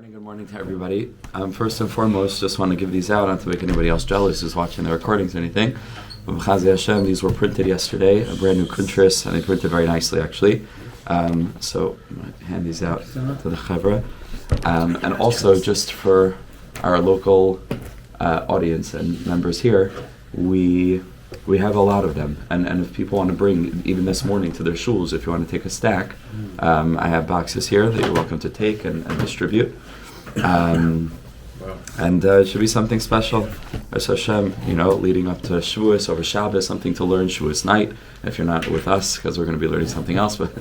Good morning to everybody. First and foremost, just want to give these out, not to make anybody else jealous who's watching the recordings or anything. But B'chazi Hashem, these were printed yesterday, a brand new kuntres, and they printed very nicely actually. So I'm going to hand these out to the chabura. And also just for our local audience and members here, we have a lot of them, and if people want to bring, even this morning to their shuls, if you want to take a stack, I have boxes here that you're welcome to take and distribute. And it should be something special. As Hashem, leading up to Shavuos over Shabbos, something to learn Shavuos night. If you're not with us, because we're going to be learning something else, but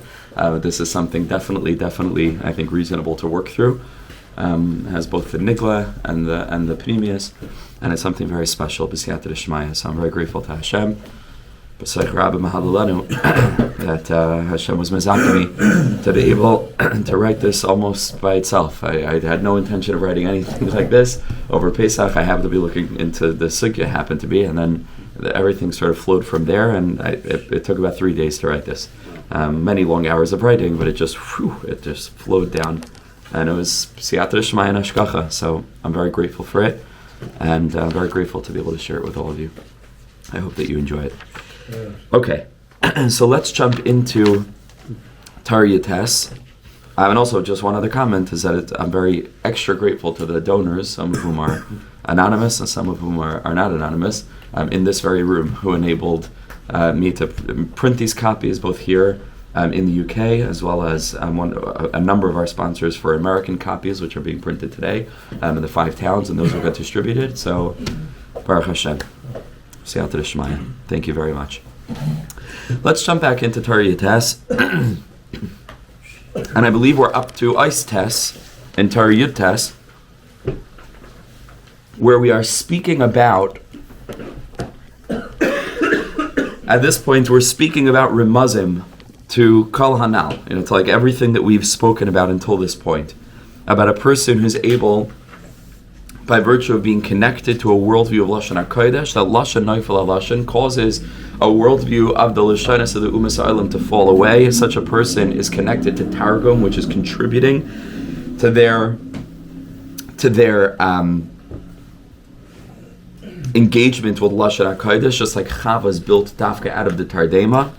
this is something definitely, I think, reasonable to work through. It has both the nigla and the pnimius, and it's something very special. B'siyata d'shmaya. So I'm very grateful to Hashem. B'sayich Rabbi Mahalalanu that Hashem was mezakeh to be able to write this almost by itself. I had no intention of writing anything like this over Pesach. I happened to be looking into the sugya, happened to be, and then everything sort of flowed from there. And it took about 3 days to write this. Many long hours of writing, but it just flowed down. And it was Siyata Shmaya and Ashkacha, so I'm very grateful for it, and I'm very grateful to be able to share it with all of you. I hope that you enjoy it. Okay, so let's jump into Torah Yates. And also, just one other comment is that I'm very extra grateful to the donors, some of whom are anonymous and some of whom are not anonymous, in this very room, who enabled me to print these copies both here in the UK, as well as a number of our sponsors for American copies, which are being printed today in the 5 towns, and those will get distributed. So, Baruch Hashem. Siyata d'shmaya. Thank you very much. Let's jump back into Torah Yates. And I believe we're up to Ice Test and Torah Yates, where we are speaking about, at this point, we're speaking about Rimazim to Kol Hanal, to like everything that we've spoken about until this point, about a person who's able, by virtue of being connected to a worldview of Lashon HaKodesh, that Lashon Neifel HaLashon causes a worldview of the Lashonis of the Umas Ha'olam to fall away. Such a person is connected to Targum, which is contributing to their engagement with Lashon HaKodesh, just like Chava's built Dafka out of the Tardema.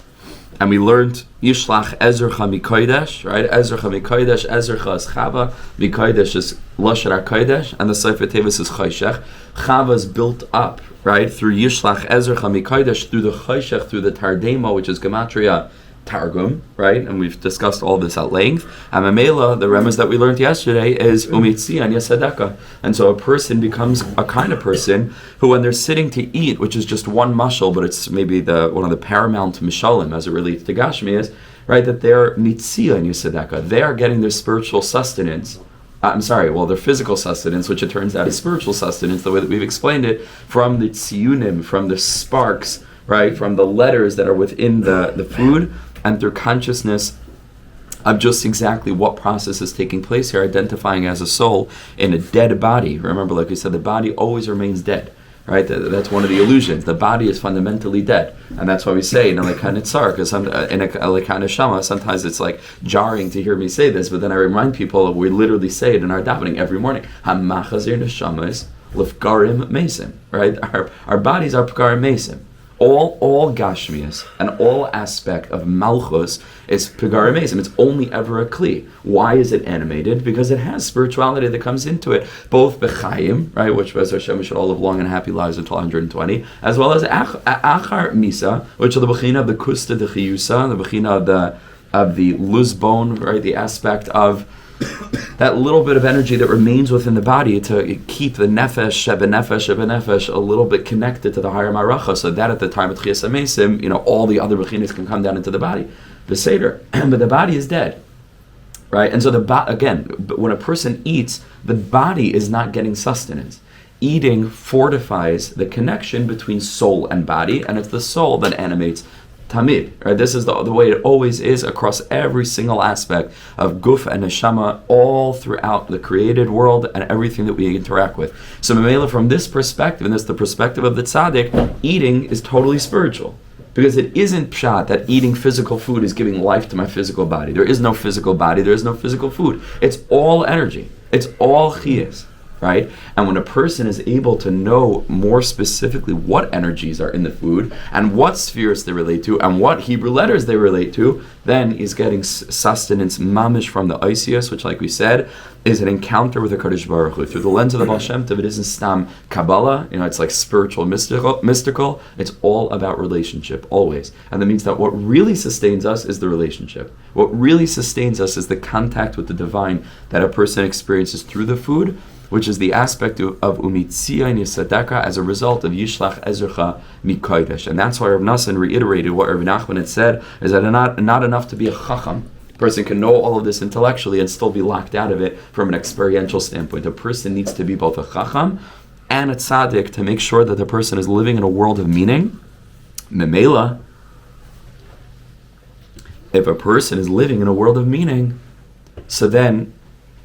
And we learned Yishlach Ezercha Mikodesh, right? Ezercha Mikodesh, Ezercha is Chava, Mikodesh is Lashon HaKodesh, and the Sefer Tevis is Choshech. Chava is built up, right, through Yishlach Ezercha Mikodesh, through the Choshech, through the Tardema, which is Gematria Targum, right? And we've discussed all this at length. And Mamela, the remez that we learned yesterday, is Umitzi and Yesadeka. And so a person becomes a kind of person who, when they're sitting to eat, which is just one mashal, but it's maybe one of the paramount mishalim as it relates to Gashmi, is, right, that they're Mitzi and Yesadeka. They are getting their spiritual sustenance. Their physical sustenance, which it turns out is spiritual sustenance, the way that we've explained it, from the tziyunim, from the sparks, right, from the letters that are within the food, and through consciousness of just exactly what process is taking place here, identifying as a soul in a dead body. Remember, like we said, the body always remains dead, right? That's one of the illusions. The body is fundamentally dead, and that's why we say in a Lekhan Nitzar, because in a Lekhan Neshama, sometimes it's like jarring to hear me say this, but then I remind people, we literally say it in our davening every morning. HaMachazir Neshamas Lefgarim Mesim, right? Our bodies are Pgarim Mesim. All Gashmias and all aspect of Malchus is Pegarim Mesim. It's only ever a Kli. Why is it animated? Because it has spirituality that comes into it, both B'chaim, right, which was Hashem, we should all live long and happy lives until 120, as well as Achar Misa, which are the Bechina of the Kusta de Chiyusa, the Bechina of the Luzbon, right, the aspect of that little bit of energy that remains within the body to keep the nefesh, shebenefesh, a little bit connected to the higher maracha, so that at the time of Tchias HaMesim, all the other bechinas can come down into the body, the seder, but the body is dead, right? And so when a person eats, the body is not getting sustenance. Eating fortifies the connection between soul and body, and it's the soul that animates Tamid, right? This is the way it always is across every single aspect of Guf and Neshama, all throughout the created world and everything that we interact with. So Mamela, from this perspective, and this is the perspective of the Tzaddik, eating is totally spiritual. Because it isn't pshat that eating physical food is giving life to my physical body. There is no physical body, there is no physical food. It's all energy. It's all chiyas, right? And when a person is able to know more specifically what energies are in the food and what spheres they relate to and what Hebrew letters they relate to, then he's getting sustenance mamish from the Isius, which, like we said, is an encounter with the Kodesh Baruch Hu. Through the lens of the Baal Shem Tov, it isn't stam Kabbalah, it's like spiritual, mystical. It's all about relationship, always. And that means that what really sustains us is the relationship. What really sustains us is the contact with the divine that a person experiences through the food, which is the aspect of umitzia and yisadaka as a result of yishlach ezercha mikodesh. And that's why Rav Nassan reiterated what Rav Nachman had said, is that not enough to be a chacham. A person can know all of this intellectually and still be locked out of it from an experiential standpoint. A person needs to be both a chacham and a tzaddik to make sure that the person is living in a world of meaning. Memela, if a person is living in a world of meaning, so then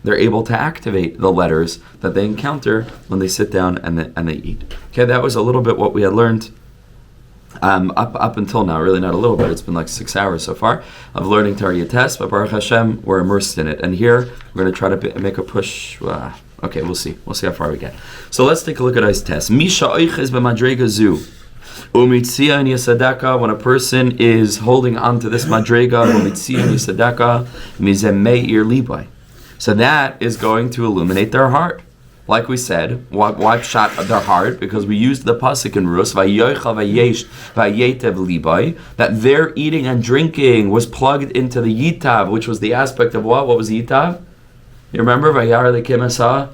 they're able to activate the letters that they encounter when they sit down and they eat. Okay, that was a little bit what we had learned up until now. Really not a little bit. It's been like 6 hours so far of learning Torah Yates, but Baruch Hashem, we're immersed in it. And here, we're going to try to make a push. Okay, we'll see. We'll see how far we get. So let's take a look at Ice Test. Misha oiches b'madrega zu. Umitzia and Yisadaka, when a person is holding on to this madrega, Umitzia and Yisadaka, mizemei ir libai. So that is going to illuminate their heart. Like we said, why shot their heart? Because we used the pasuk in Rus, Vayochal vayesh vayetev libai, that their eating and drinking was plugged into the yitav, which was the aspect of what? What was yitav? You remember? Vayar lekim asa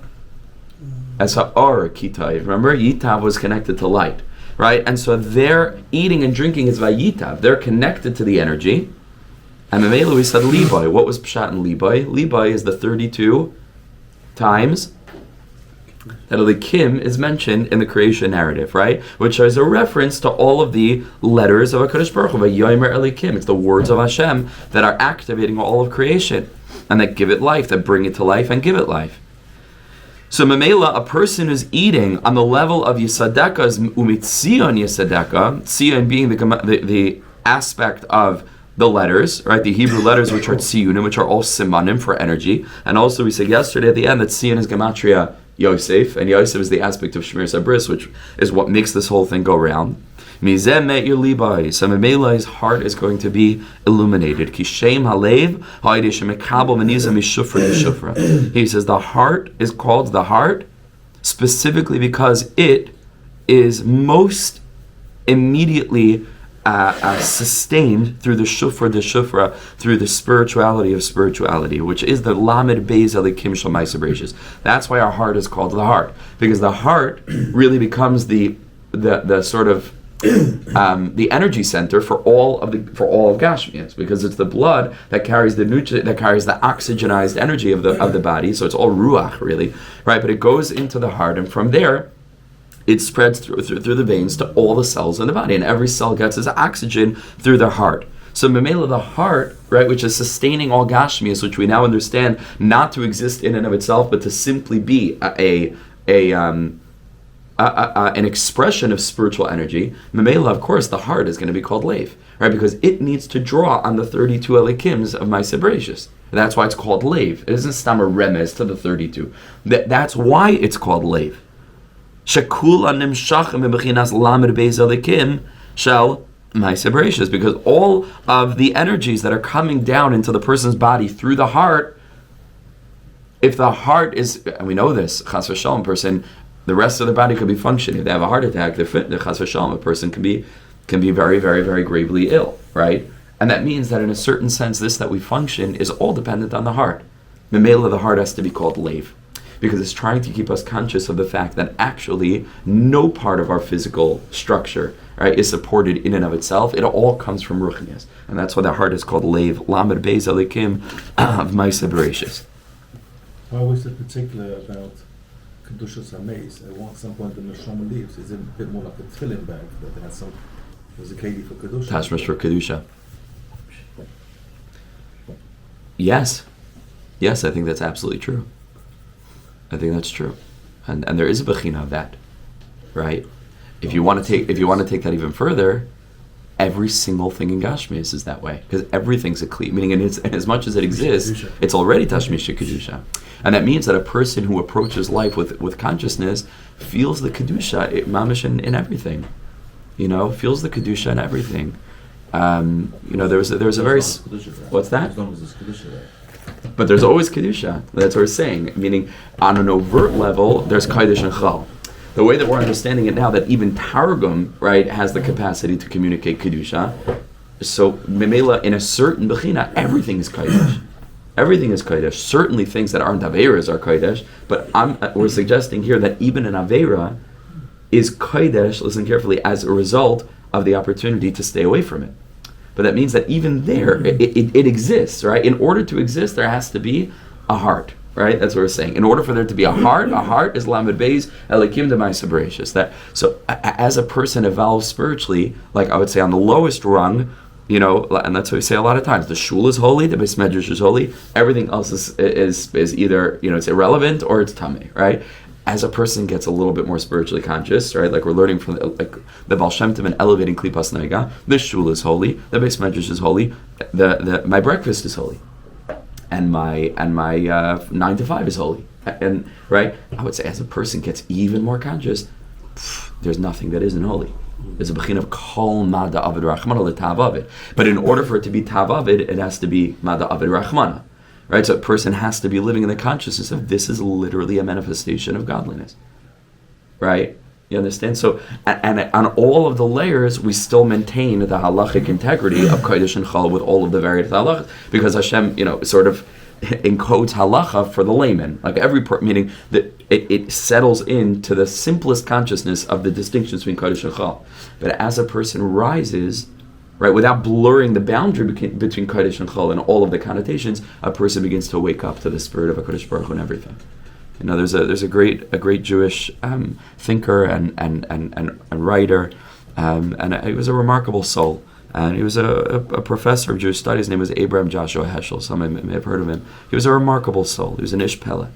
or kitai. Remember? Yitav was connected to light, right? And so their eating and drinking is vayitav. They're connected to the energy. And Mamela, we said Libai. What was Pshat in Libai? Libai is the 32 times that Elikim is mentioned in the creation narrative, right? Which is a reference to all of the letters of HaKadosh Baruch Hu, Yomer Elikim. It's the words of Hashem that are activating all of creation and that give it life, that bring it to life and give it life. So Mamela, a person who's eating on the level of Yisadeka's Umitzion Yisadeka, Tzion being the aspect of the letters, right? The Hebrew letters, which are tziyunim, which are all simanim for energy. And also we said yesterday at the end that tziyon is gematria Yosef, and Yosef is the aspect of Shemir Sabris, which is what makes this whole thing go round. Mizem me'ir libai. So Mamela's heart is going to be illuminated. Kishem halev ha'ideh shemekabel v'nizah mishufra mishufra. He says the heart is called the heart specifically because it is most immediately sustained through the shufra, through the spirituality of spirituality, which is the lamed beis elikim shel ma'aser bereishis. That's why our heart is called the heart, because the heart really becomes the sort of the energy center for all of Gashmias, because it's the blood that carries the nutrient, that carries the oxygenized energy of the body. So it's all ruach, really, right? But it goes into the heart, and from there it spreads through the veins to all the cells in the body, and every cell gets its oxygen through the heart. So Mamela, the heart, right, which is sustaining all Gashmias, which we now understand not to exist in and of itself, but to simply be an expression of spiritual energy. Mamela, of course, the heart is going to be called Lev, right, because it needs to draw on the 32 Elikims of Ma'aser Bereishis. That's why it's called Lev. It isn't stam a remez to the 32. That's why it's called Lev. Shekul animshachim bebechinas lamed beis elikim shel ma'aser bereishis, because all of the energies that are coming down into the person's body through the heart, if the heart is, and we know this, chas v'shalom, person, the rest of the body could be functioning. If they have a heart attack, the chas v'shalom, a person can be very, very, very gravely ill, right? And that means that in a certain sense, this that we function is all dependent on the heart. The male of the heart has to be called Lev, because it's trying to keep us conscious of the fact that actually no part of our physical structure, right, is supported in and of itself. It all comes from Ruchnias. And that's why the heart is called Lev, Lamed Beis Elikim of Ma'aser Bereishis. Why was it particular about Kedushas HaMeis? At some point the Neshama leaves. Is it a bit more like a tefillin bag that has some, there's a keli for Kedusha? Tashmish for Kedusha. Yes, I think that's absolutely true. I think that's true, and there is a bechina of that, right? If you want to take that even further, every single thing in Gashmias is that way, because everything's a kli, meaning as much as it exists, it's already Tashmish Kedusha. And that means that a person who approaches life with consciousness feels the Kedusha, mamish in everything. Feels the Kedusha in everything. There's a very... What's that? As long as there's Kedusha there. But there's always Kedusha. That's what we're saying. Meaning, on an overt level, there's Kodesh and Chal. The way that we're understanding it now, that even Targum, right, has the capacity to communicate Kedusha. So, Memela, in a certain Bechina, everything is Kodesh. Everything is Kodesh. Certainly things that aren't Averas are Kodesh, but we're suggesting here that even an Avera is Kodesh, listen carefully, as a result of the opportunity to stay away from it. But that means that even there, it exists, right? In order to exist, there has to be a heart, right? That's what we're saying. In order for there to be a heart is Lamed Beis Elikim D'Maisa Bereshis. So as a person evolves spiritually, like I would say on the lowest rung, and that's what we say a lot of times. The shul is holy, the Beis Medrash is holy. Everything else is either it's irrelevant or it's tamei, right? As a person gets a little bit more spiritually conscious, right? Like we're learning from the Baal Shem Tov and elevating Klipas Noiga. The shul is holy, the Beis Medrash is holy, my breakfast is holy, and my 9 to 5 is holy, and right. I would say as a person gets even more conscious, there's nothing that isn't holy. There's a bechin of kol mada avid rachmana l'tav avid. But in order for it to be tav avid, it has to be mada avid rachmana, right? So a person has to be living in the consciousness of this is literally a manifestation of godliness, right? You understand? So, and on all of the layers, we still maintain the halachic integrity of kodesh and chal with all of the various halachas, because Hashem, sort of encodes halacha for the layman, like meaning that it settles into the simplest consciousness of the distinctions between kodesh and chal. But as a person rises, right, without blurring the boundary between kodesh and chal and all of the connotations, a person begins to wake up to the spirit of a Kodesh Baruch Hu and everything. There's a great Jewish thinker and writer, and he was a remarkable soul. And he was a professor of Jewish studies. His name was Abraham Joshua Heschel. Some may have heard of him. He was a remarkable soul. He was an Ish Pele.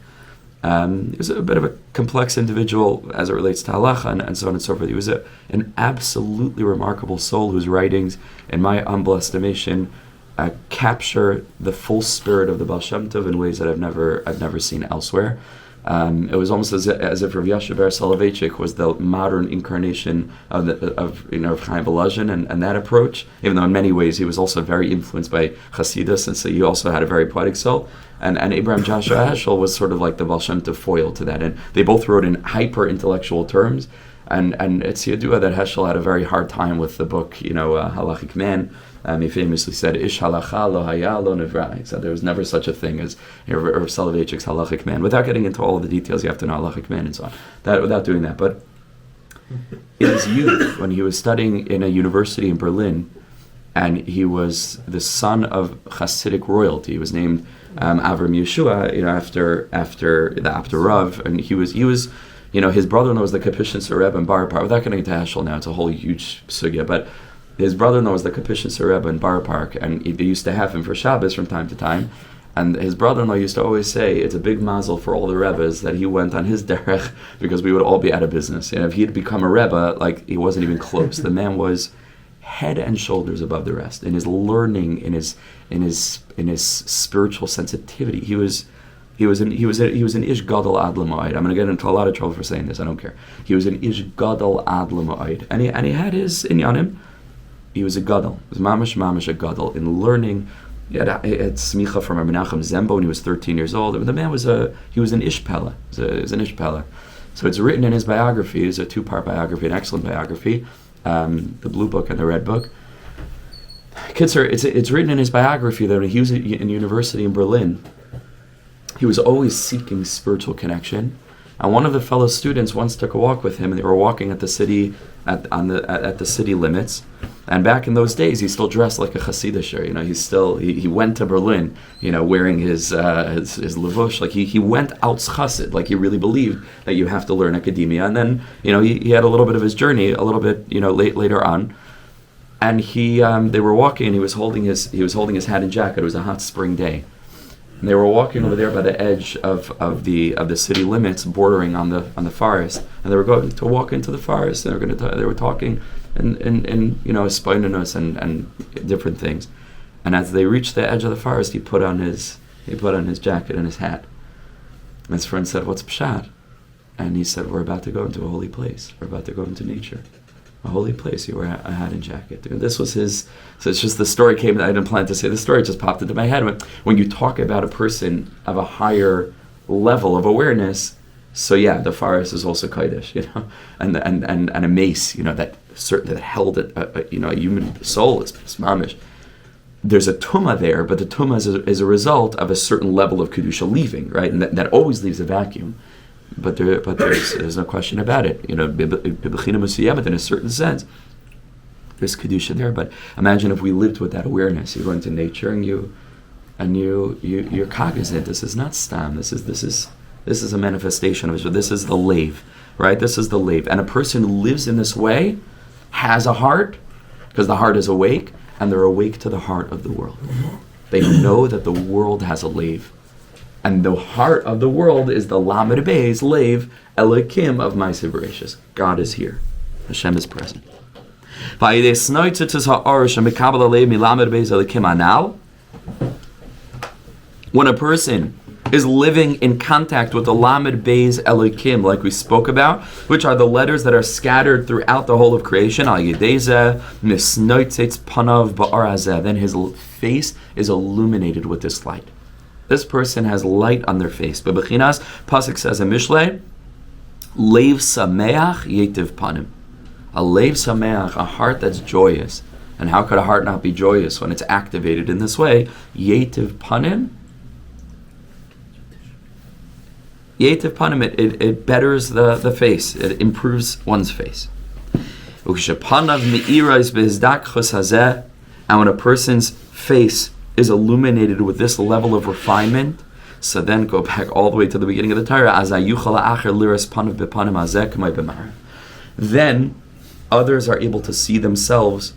He was a bit of a complex individual as it relates to halacha and so on and so forth. He was an absolutely remarkable soul whose writings, in my humble estimation, capture the full spirit of the Baal Shem Tov in ways that I've never seen elsewhere. It was almost as if Rav Yasher Ber Soloveitchik was the modern incarnation of Chaim Volozhin and that approach. Even though in many ways he was also very influenced by Hasidus, and so he also had a very poetic soul. And Abraham Joshua Heschel was sort of like the Baal Shem Tov foil to that. And they both wrote in hyper intellectual terms. And it's Yadua that Heschel had a very hard time with the book, Halachic Man. He famously said, "Ish halacha lo haya lo nevra." He said there was never such a thing as Rav Soloveitchik's Halachic Man. Without getting into all of the details, you have to know Halachic Man and so on. Without doing that, but in his youth, when he was studying in a university in Berlin, and he was the son of Hasidic royalty. He was named Avram Yeshua, after Rav, and he was. His brother-in-law was the Kapishn Rebbe in Bar Park. Without getting into Heschel now, it's a whole huge sugya, but his brother-in-law was the Kapishn Rebbe in Bar Park, and they used to have him for Shabbos from time to time. And his brother-in-law used to always say, it's a big mazel for all the Rebbes that he went on his derech, because we would all be out of business. And if he had become a Rebbe, he wasn't even close. The man was head and shoulders above the rest in his learning, in his spiritual sensitivity. He was an ish gadol ad l'ma'od. I'm going to get into a lot of trouble for saying this. I don't care. He was an ish gadol ad l'ma'od, and he had his inyanim. He was a gadol. He was mamash a gadol in learning. He had smicha from Rabbi Menachem Zembo when he was 13 years old. The man was an ish pella. He was an ish pella. So it's written in his biography. It's a 2-part biography, an excellent biography, the blue book and the red book. Kitzer, it's written in his biography that when he was in university in Berlin, he was always seeking spiritual connection. And one of the fellow students once took a walk with him, and they were walking at the city at the city limits. And back in those days, he still dressed like a Chassidish. He went to Berlin, wearing his levush. Like he went out chassid. Like he really believed that you have to learn academia. And then he had a little bit of his journey, a little bit later on. And they were walking, and he was holding his hat and jacket. It was a hot spring day. And they were walking over there by the edge of the city limits, bordering on the forest. And they were going to walk into the forest. And they were talking, spoinus and different things. And as they reached the edge of the forest, he put on his jacket and his hat. And his friend said, "What's pshat?" And he said, "We're about to go into a holy place. We're about to go into nature. A holy place." He wore a hat and jacket. And this was his. So it's just the story came. I didn't plan to say the story. It just popped into my head. When you talk about a person of a higher level of awareness, so yeah, the forest is also kodesh, and a mace, that held a human soul is mamish. There's a tumah there, but the tumah is a result of a certain level of kedusha leaving, right? And that always leaves a vacuum. But there's no question about it. In a certain sense, there's kedusha there. But imagine if we lived with that awareness. You go into nature and you're cognizant. This is not stam. This is a manifestation of it. This is the lave, right? This is the lave. And a person who lives in this way has a heart, because the heart is awake, and they're awake to the heart of the world. They know that the world has a lave. And the heart of the world is the Lamed Beis, lave, Elokim of Ma'aseh Bereshis. God is here. Hashem is present. When a person is living in contact with the Lamed Beis Elokim, like we spoke about, which are the letters that are scattered throughout the whole of creation, then his face is illuminated with this light. This person has light on their face. But Bechinas, Pasuk says in Mishlei, Leiv Sameach Yetiv Panim. A Leiv Sameach, a heart that's joyous. And how could a heart not be joyous when it's activated in this way? Yetiv Panim. Yetiv Panim, it betters the face. It improves one's face. And when a person's face is illuminated with this level of refinement, so then go back all the way to the beginning of the Torah. Then others are able to see themselves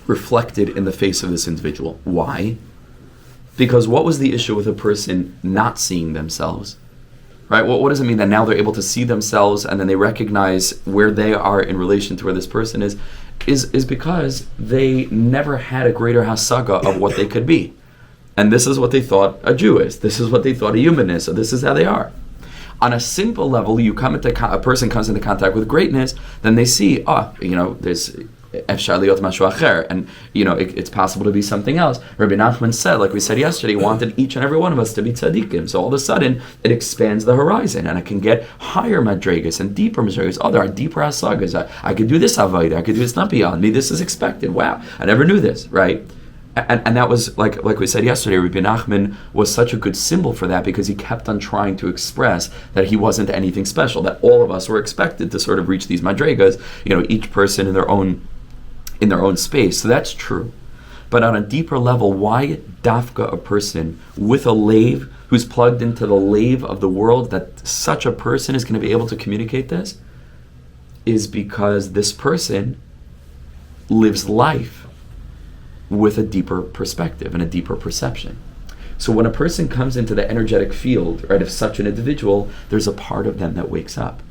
reflected in the face of this individual. Why? Because what was the issue with a person not seeing themselves? Right? What does it mean that now they're able to see themselves and then they recognize where they are in relation to where this person is because they never had a greater hasaga of what they could be. And this is what they thought a Jew is. This is what they thought a human is. So this is how they are. On a simple level, a person comes into contact with greatness, then they see, there's Efshar liot mashu acher, and it's possible to be something else. Rabbi Nachman said, like we said yesterday, he wanted each and every one of us to be tzaddikim. So all of a sudden, it expands the horizon, and it can get higher madregas and deeper madregas. Oh, there are deeper hasagas. I could do this avodah. I could do this not beyond me. This is expected. Wow, I never knew this, right? And that was like we said yesterday. Rabbi Nachman was such a good symbol for that because he kept on trying to express that he wasn't anything special. That all of us were expected to sort of reach these madregas. Each person in their own space. So that's true. But on a deeper level, why dafka a person with a lave who's plugged into the lave of the world, that such a person is going to be able to communicate this, is because this person lives life with a deeper perspective and a deeper perception. So when a person comes into the energetic field, right, of such an individual, there's a part of them that wakes up.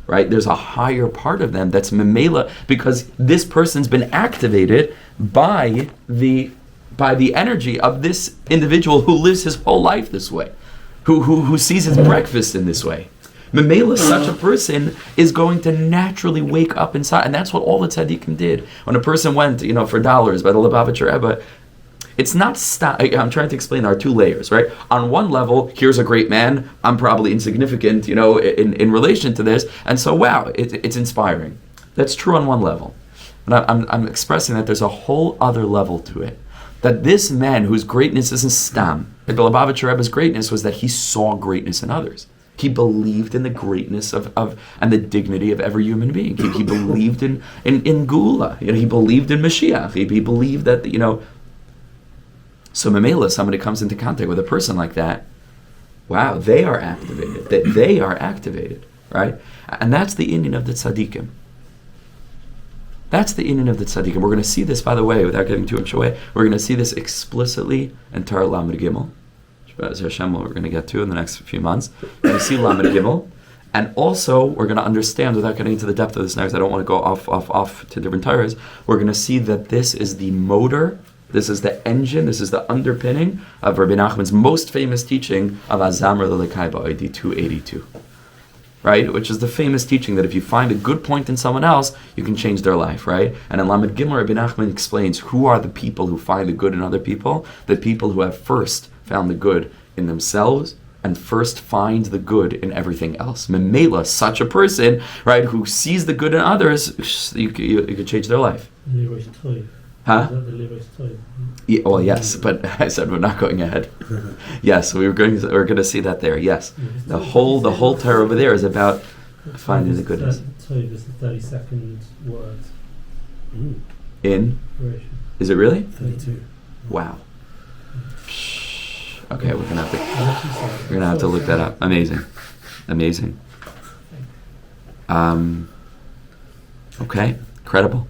Right? There's a higher part of them that's memela because this person's been activated by the energy of this individual who lives his whole life this way, who sees his breakfast in this way. Memela, such a person is going to naturally wake up inside, and that's what all the tzaddikim did. When a person went, for dollars by the Lubavitcher Rebbe, it's not I'm trying to explain there are two layers, right? On one level, here's a great man. I'm probably insignificant, in relation to this. And so, wow, it's inspiring. That's true on one level. But I'm expressing that there's a whole other level to it. That this man whose greatness isn't stam, the Lubavitcher Rebbe's greatness was that he saw greatness in others. He believed in the greatness of and the dignity of every human being. He believed in Gula. He believed in Mashiach. He believed that, So Mamela, somebody comes into contact with a person like that, wow, they are activated. Right? And that's the Indian of the tzaddikim. That's the Indian of the tzaddikim. We're going to see this, by the way, without getting too much away, we're going to see this explicitly in Torah Lamed Gimel, as Hashem we're going to get to in the next few months. We're going to see Lamed Gimel, And also, we're going to understand, without getting into the depth of this now, because I don't want to go off to different Torahs, we're going to see that this is the motor, this is the engine, this is the underpinning of Rabbi Nachman's most famous teaching of Azamar Lelekai Ba'idi 282. Right? Which is the famous teaching that if you find a good point in someone else, you can change their life, right? And in Lamed Gimel, Rabbi Nachman explains who are the people who find the good in other people, the people who have first found the good in themselves, and first find the good in everything else. Memela, such a person, right, who sees the good in others, you could change their life. Huh? Yeah, well, yes, but I said we're not going ahead. Yes, we're going to see that there. Yes, the whole Torah over there is about finding the goodness. There's the 32nd word. In? Is it really? 32. Wow. Okay, we're gonna have to look that up. Amazing. Okay, incredible.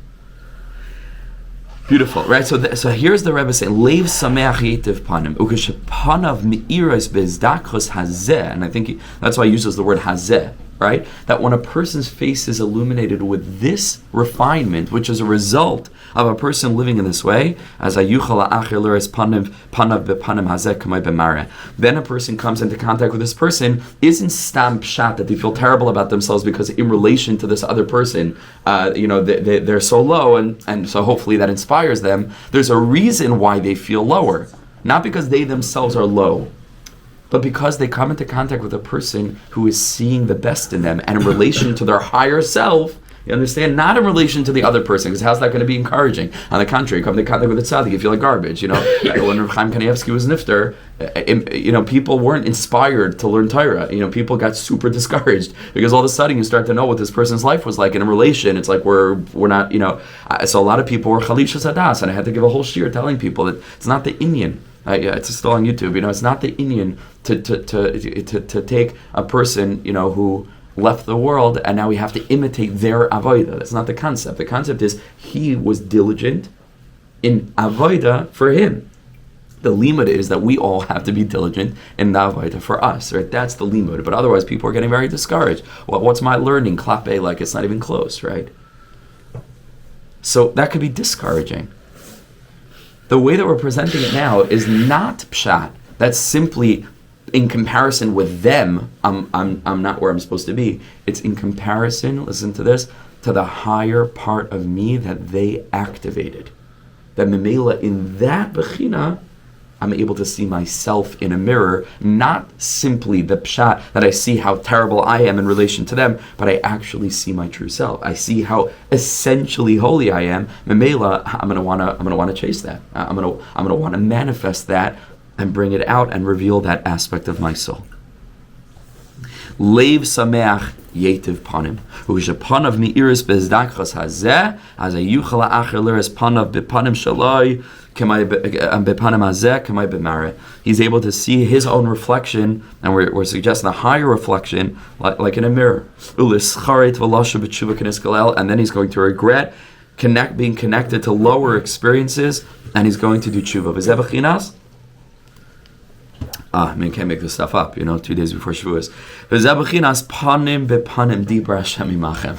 Beautiful, right? So here's the Rebbe saying, "Leiv sameach yetiv panim, ukeshepanav meiros bezdakos hazeh," and I think that's why he uses the word hazeh, right? That when a person's face is illuminated with this refinement, which is a result of a person living in this way, as ayuchala acher leres panav bepanim hazeh kamay b'mare, then a person comes into contact with this person, isn't stam pshat that they feel terrible about themselves because in relation to this other person, they're so low, and so hopefully that inspires them. There's a reason why they feel lower, not because they themselves are low, but because they come into contact with a person who is seeing the best in them and in relation to their higher self. You understand? Not in relation to the other person, because how's that going to be encouraging? On the contrary, you come into contact with a tzaddik, you feel like garbage. When Reb Chaim Kanievsky was nifter, people weren't inspired to learn Torah. People got super discouraged because all of a sudden you start to know what this person's life was like, and in relation, it's like we're not. So a lot of people were chalishas hadas, and I had to give a whole shiur telling people that it's not the inyan. It's still on YouTube. It's not the inyan to take a person who left the world and now we have to imitate their avodah. That's not the concept. The concept is he was diligent in avodah for him. The limud is that we all have to be diligent in the avodah for us, right? That's the limud. But otherwise, people are getting very discouraged. Well, what's my learning? Klape, like it's not even close, right? So that could be discouraging. The way that we're presenting it now is not pshat. That's simply in comparison with them. I'm not where I'm supposed to be. It's in comparison, listen to this, to the higher part of me that they activated. That memela in that bechina, I'm able to see myself in a mirror, not simply the pshat that I see how terrible I am in relation to them, but I actually see my true self. I see how essentially holy I am. Memela, I'm gonna wanna chase that. I'm gonna want to manifest that and bring it out and reveal that aspect of my soul. Leiv sameach yetiv panim, u'shepanav meiris bezdakos hazeh, as ayuchala acher leres panav bepanim shaloi, bepanim hazeh kamay b'mare. He's able to see his own reflection, and we're suggesting a higher reflection, like in a mirror. U'lischaret v'lasha b'tshuva k'niskalel, and then he's going to regret being connected to lower experiences, and he's going to do tshuva. V'zeh b'chinas. Can't make this stuff up, 2 days before Shavuos. Panim bepanim dibra Hashem imachem.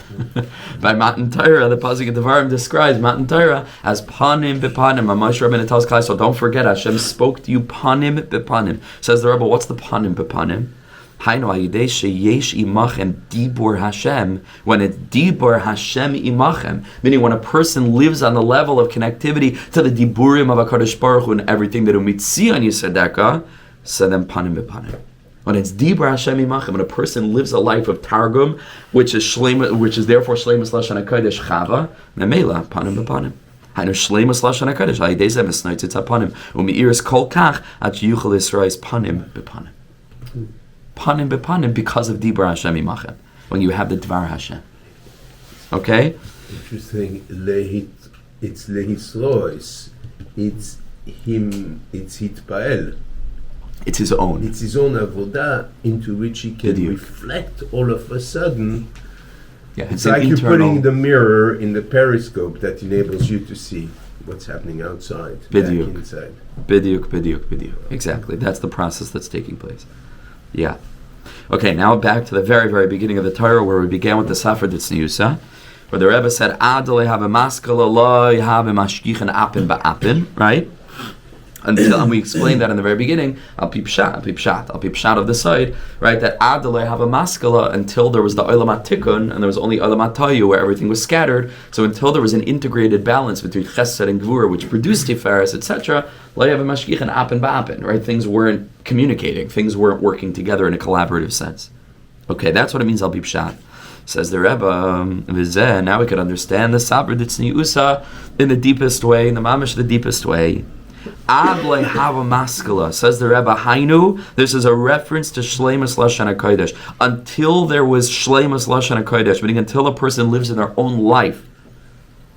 By Matan Torah, the pasuk of Devarim describes Matan Torah as panim bepanim. Mamash Rabbeinu tells Klai, so don't forget, Hashem spoke to you panim bepanim. Says the Rebbe, what's the panim bepanim? Hainu ayidei sheyesh imachem dibur Hashem. When it's dibur Hashem imachem, meaning when a person lives on the level of connectivity to the diburim of HaKadosh Baruch Hu and everything that umitzi on Yisadeka, so then panim bepanim. When it's dibur Hashem imachem, when a person lives a life of targum, which is therefore shleimus lashon hakodesh chava, memela panim bepanim. Hainu shleimus lashon hakodesh ayidei zeh misnoitzitz hapanim umeiris kol kach at yuchal Yisrael's panim bepanim. Panim bepanim because of dibur Hashem imachem. When you have the dvar Hashem. Okay. Interesting. It's lehisrois. It's him. It's hitpael. It's his own. It's his own avodah into which he can reflect all of a sudden. Yeah, it's like you're putting the mirror in the periscope that enables you to see what's happening outside, B'diuk. back inside. B'diuk. Exactly. That's the process that's taking place. Yeah. Okay, now back to the very, very beginning of the Torah, where we began with the sefer Ditzniusa, where the Rebbe said, "Adle have a maskala lo have a mashgichen apin ba'apin," right? And we explained that in the very beginning, al pi pshat of the side, right? That Adle have a maskala until there was the Olam HaTikun, and there was only Olam HaTayu, where everything was scattered. So until there was an integrated balance between Chesed and Gvura, which produced Tiferes, etc., lo have a mashgichen apin ba'apin, right? Things weren't communicating, things weren't working together in a collaborative sense. Okay, that's what it means al pi pshat. Says the Rebbe, now we could understand the Sabr Ditzniusa in the deepest way, in the mamish the deepest way. Adle have a maskala, says the Rebbe, Hainu, this is a reference to Shleimus Lashon HaKodesh. Until there was Shleimus Lashon HaKodesh, meaning until a person lives in their own life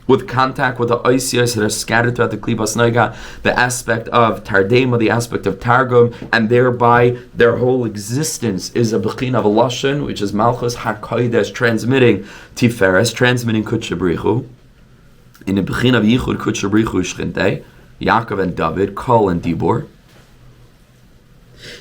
with contact with the oisios that are scattered throughout the Klibas Noiga, the aspect of Tardema, the aspect of Targum, and thereby their whole existence is a Bechina of Lashon, which is Malchus HaKodesh, transmitting Tiferes, transmitting Kutchabrichu, in the Bechina of Yichud Kutchabrichu Shchintei, Yaakov and David, Kol and Dibor.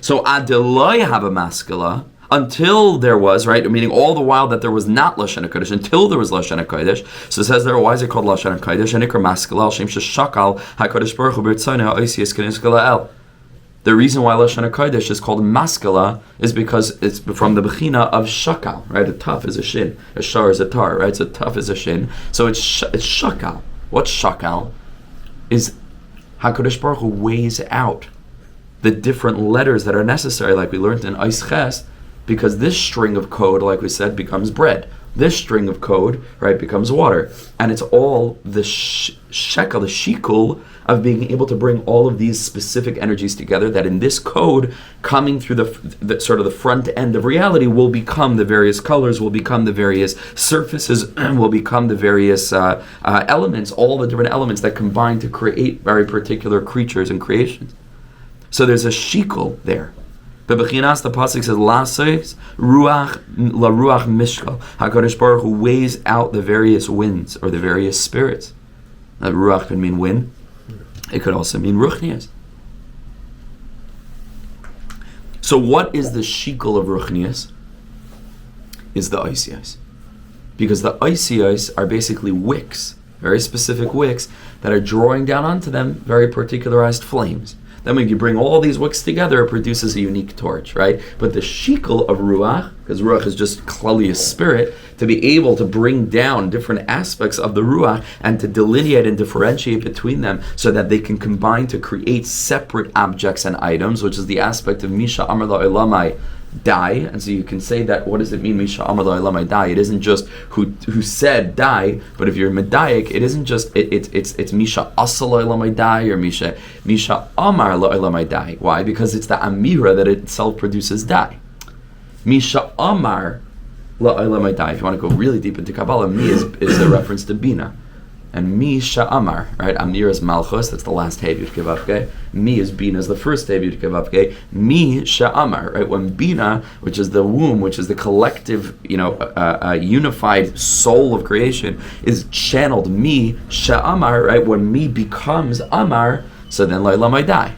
So Adeloi have a maskala until there was, right, meaning all the while that there was not Lashon HaKodesh, until there was Lashon HaKodesh. So it says there, why is it called Lashon HaKodesh? And Ikra maskala, al shem sheshakal HaKodesh Baruch Hu b'rtzoneh ha'oisius k'niskala el. The reason why Lashon HaKodesh is called maskala is because it's from the bechina of shakal, right? A tuf is a shin, a shar is a tar, right? So tuf is a shin. So it's shakal. What's shakal? Is HaKadosh Baruch Hu weighs out the different letters that are necessary, like we learned in Eis Ches, because this string of code, like we said, becomes bread. This string of code, right, becomes water. And it's all the shekel, the shikul, of being able to bring all of these specific energies together, that in this code, coming through the sort of the front end of reality, will become the various colors, will become the various surfaces, will become the various elements, all the different elements that combine to create very particular creatures and creations. So there's a shikul there. The Bechinas, the pasuk says, "Laseis ruach la ruach mishkal." HaKadosh Baruch Hu weighs out the various winds or the various spirits. That ruach can mean wind. It could also mean ruchnias. So what is the shikul of ruchnias? Is the oisios. Because the oisios are basically wicks, very specific wicks, that are drawing down onto them very particularized flames. Then when you bring all these wicks together, it produces a unique torch, right? But the shikul of ruach, because ruach is just klali, spirit, to be able to bring down different aspects of the ruach and to delineate and differentiate between them so that they can combine to create separate objects and items, which is the aspect of Misha Amar La'olamai die. And so you can say that, what does it mean, Misha Amar La'olamai die? It isn't just who said die, but if you're medayik, it isn't just, it's Misha Asa La'olamai die or Misha Amar La'olamai die. Why? Because it's the Amira that itself produces die. Misha Amar La'olamai die. If you want to go really deep into Kabbalah, Mi is a reference to Bina. And Mi Sha'amar, right? Amir is Malchus, that's the last Hey Yud Kevavke. Mi is Bina, is the first Hey Yud Kevavke. Mi Sha'amar, right? When Bina, which is the womb, which is the collective, unified soul of creation, is channeled Mi Sha'amar, right? When Mi becomes Amar, so then La'olamai die.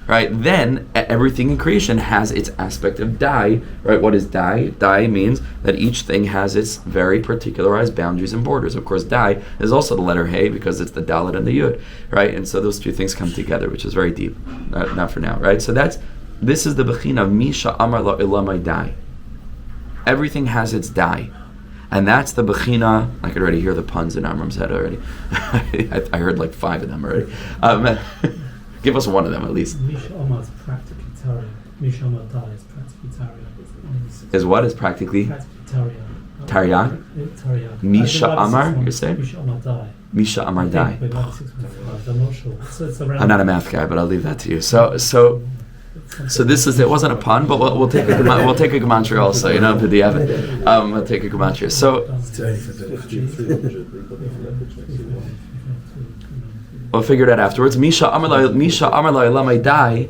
Right, then everything in creation has its aspect of dai. Right, what is dai? Dai means that each thing has its very particularized boundaries and borders. Of course, dai is also the letter hey because it's the dalet and the yud. Right, and so those two things come together, which is very deep. Not for now. Right, so this is the bechina of Misha Amar La'olamai dai. Everything has its dai. And that's the bechina. I could already hear the puns in Amram's head already. I heard like 5 of them already. Give us one of them at least. Misha Omar is practically Taria. Misha Omar Dai is practically Taria. Is what is practically? Practically Taria. Taria. Misha Amar, you're saying? Misha Omar Dai. Misha Amar Dai. I'm not sure. It's I'm not a math guy, but I'll leave that to you. So this is, it wasn't a pun, but we'll take a gematria also, for the Evan. We'll take a gematria. So we'll figure it out afterwards. Misha Amar La'olamai dai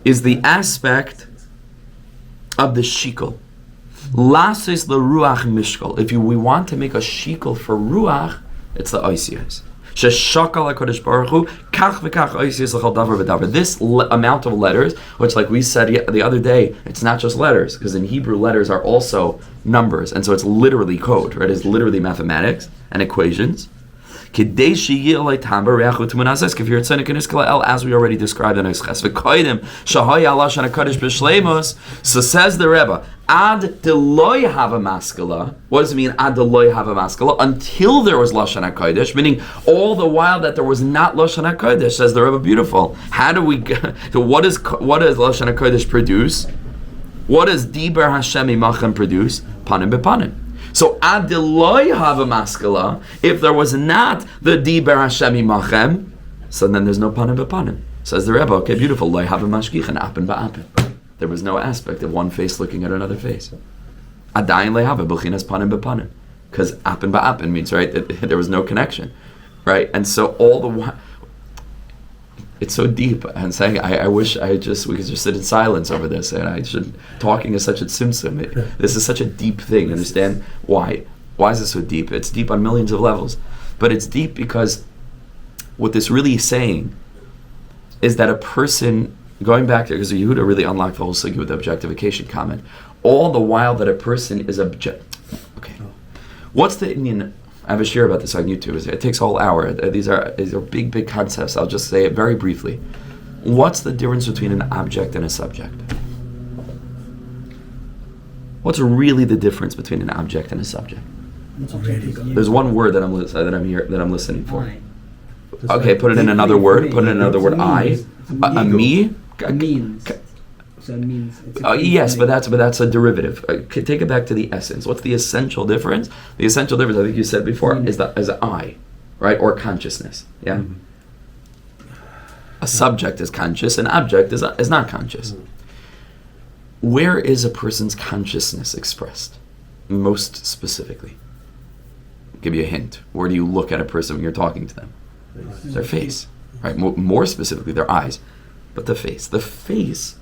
is the aspect of the shikul. Lasis the ruach mishkal. If we want to make a shikul for ruach, it's the oisios. Sheshakal HaKadosh Baruch Hu, kach v'kach oisiyos l'chol davar v'davar. This amount of letters, which like we said the other day, it's not just letters, because in Hebrew letters are also numbers, and so it's literally code, right? It's literally mathematics and equations. As we already described in Esches. So says the Rebbe, Ad deloy have a maskala. What does it mean, Ad deloy have a maskala? Until there was Lashon HaKodesh, meaning all the while that there was not Lashon HaKodesh, says the Rebbe, beautiful. How do we so what does Lashon HaKodesh produce? What does Diber Hashem Imachem produce? Panim bepanim. So ad deloy have a maskala, if there was not the Diber Hashem Imachem, so then there's no panim bepanim. Says the Rebbe, okay, beautiful, loy have a mashgichan, apen ba'apen. There was no aspect of one face looking at another face. Adayin loy have a b'chinas panim bepanim. Because apen ba'apen means, right, there was no connection. Right? And so all the while, it's so deep. And saying, I wish we could just sit in silence over this. And talking is such a tzimtzum. This is such a deep thing. Understand why? Why is it so deep? It's deep on millions of levels. But it's deep because what this really is saying is that a person, going back to, because Yehuda really unlocked the whole sugya with the objectification comment, all the while that a person is okay. What's the Indian? I have a share about this on YouTube. It takes a whole hour. These are big, big concepts. I'll just say it very briefly. What's the difference between an object and a subject? What's really the difference between an object and a subject? There's one word that I'm listening for. Okay, put it in another word. Put it in another word. I. A me. Means. So it means. Yes, but that's a derivative. Take it back to the essence. What's the essential difference? The essential difference, I think you said before, is I, right, or consciousness. Yeah. Mm-hmm. A subject is conscious. An object is not conscious. Mm-hmm. Where is a person's consciousness expressed? Most specifically, I'll give you a hint. Where do you look at a person when you're talking to them? Their face, right? More specifically, their eyes, but the face. The face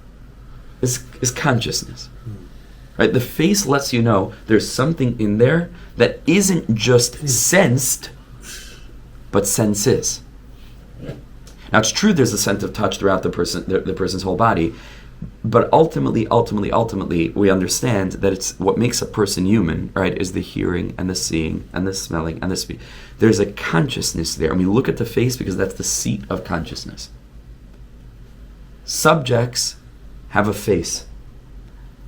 is consciousness, right? The face lets you know there's something in there that isn't just sensed, but senses. Now it's true there's a sense of touch throughout the person's whole body, but ultimately, we understand that it's what makes a person human, right? Is the hearing and the seeing and the smelling and the speech. There's a consciousness there, and we look at the face because that's the seat of consciousness. Subjects have a face.